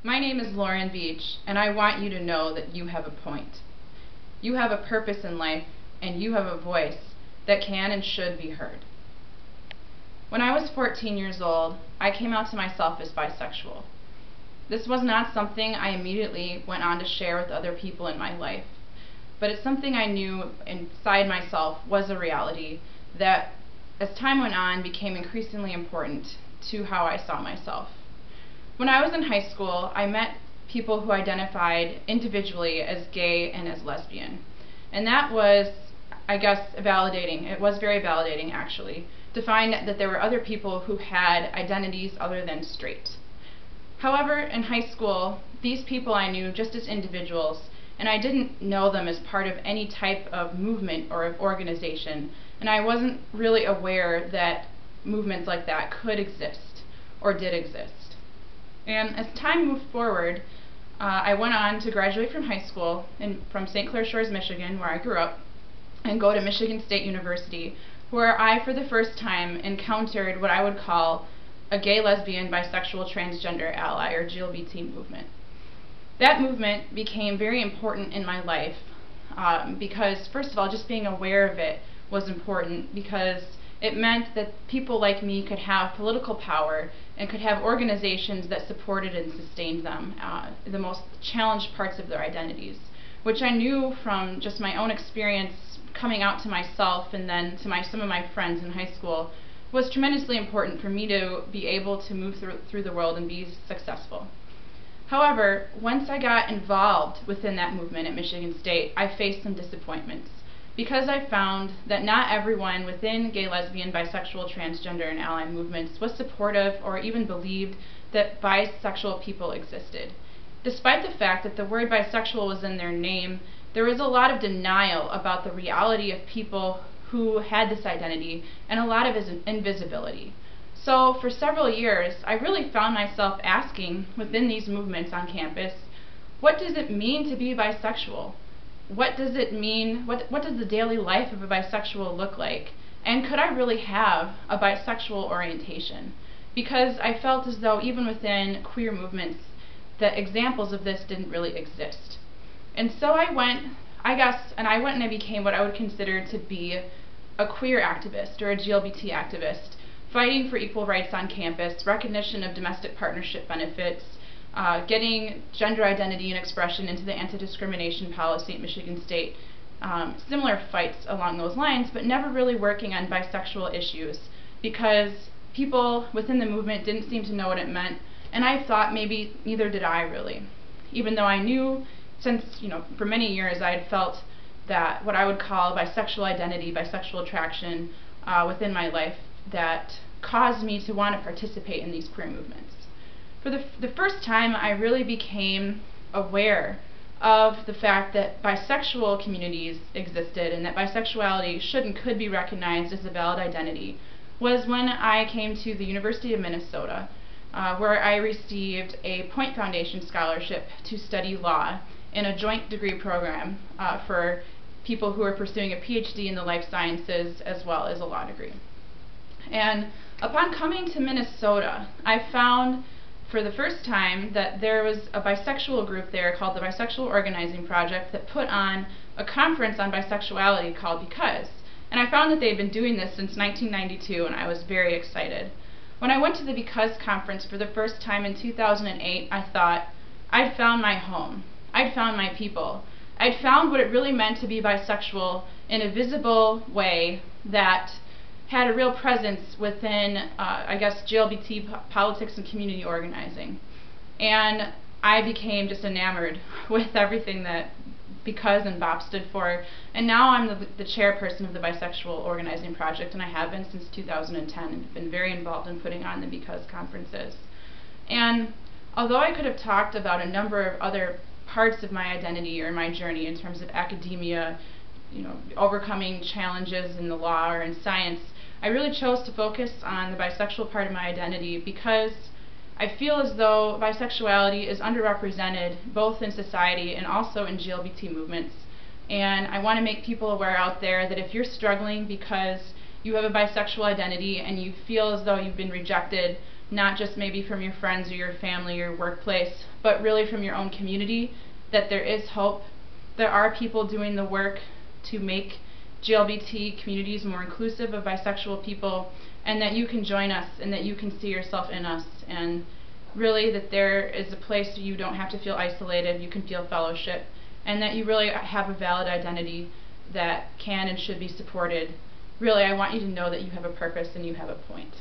My name is Lauren Beach, and I want you to know that you have a point. You have a purpose in life, and you have a voice that can and should be heard. When I was 14 years old, I came out to myself as bisexual. This was not something I immediately went on to share with other people in my life, but it's something I knew inside myself was a reality that, as time went on, became increasingly important to how I saw myself. When I was in high school, I met people who identified individually as gay and as lesbian. And that was, I guess, validating. It was very validating, actually, to find that there were other people who had identities other than straight. However, in high school, these people I knew just as individuals, and I didn't know them as part of any type of movement or of organization, and I wasn't really aware that movements like that could exist or did exist. And as time moved forward, I went on to graduate from high school from St. Clair Shores, Michigan, where I grew up, and go to Michigan State University, where I, for the first time, encountered what I would call a gay, lesbian, bisexual, transgender ally, or LGBT movement. That movement became very important in my life because, first of all, just being aware of it was important because it meant that people like me could have political power and could have organizations that supported and sustained them, the most challenged parts of their identities, which I knew from just my own experience coming out to myself and then to some of my friends in high school was tremendously important for me to be able to move through the world and be successful. However, once I got involved within that movement at Michigan State, I faced some disappointments because I found that not everyone within gay, lesbian, bisexual, transgender, and ally movements was supportive or even believed that bisexual people existed. Despite the fact that the word bisexual was in their name, there was a lot of denial about the reality of people who had this identity and a lot of invisibility. So for several years, I really found myself asking within these movements on campus, what does it mean to be bisexual? What does it mean, what does the daily life of a bisexual look like? And could I really have a bisexual orientation? Because I felt as though even within queer movements, the examples of this didn't really exist. And so I went and I became what I would consider to be a queer activist or a LGBT activist, fighting for equal rights on campus, recognition of domestic partnership benefits, getting gender identity and expression into the anti-discrimination policy at Michigan State, similar fights along those lines, but never really working on bisexual issues because people within the movement didn't seem to know what it meant, and I thought maybe neither did I really. Even though I knew since, for many years I had felt that what I would call bisexual identity, bisexual attraction within my life that caused me to want to participate in these queer movements. For the first time, I really became aware of the fact that bisexual communities existed and that bisexuality should and could be recognized as a valid identity was when I came to the University of Minnesota, where I received a Point Foundation scholarship to study law in a joint degree program for people who are pursuing a PhD in the life sciences as well as a law degree. And upon coming to Minnesota, I found for the first time that there was a bisexual group there called the Bisexual Organizing Project that put on a conference on bisexuality called Because. And I found that they had been doing this since 1992, and I was very excited. When I went to the Because conference for the first time in 2008, I thought, I'd found my home. I'd found my people. I'd found what it really meant to be bisexual in a visible way that had a real presence within, LGBT politics and community organizing. And I became just enamored with everything that Because and BOP stood for. And now I'm the chairperson of the Bisexual Organizing Project, and I have been since 2010 and been very involved in putting on the Because conferences. And although I could have talked about a number of other parts of my identity or my journey in terms of academia, overcoming challenges in the law or in science, I really chose to focus on the bisexual part of my identity because I feel as though bisexuality is underrepresented both in society and also in LGBT movements. And I want to make people aware out there that if you're struggling because you have a bisexual identity and you feel as though you've been rejected not just maybe from your friends or your family or your workplace, but really from your own community, that there is hope. There are people doing the work to make GLBT communities more inclusive of bisexual people, and that you can join us and that you can see yourself in us, and really that there is a place where you don't have to feel isolated, you can feel fellowship, and that you really have a valid identity that can and should be supported. Really, I want you to know that you have a purpose and you have a point.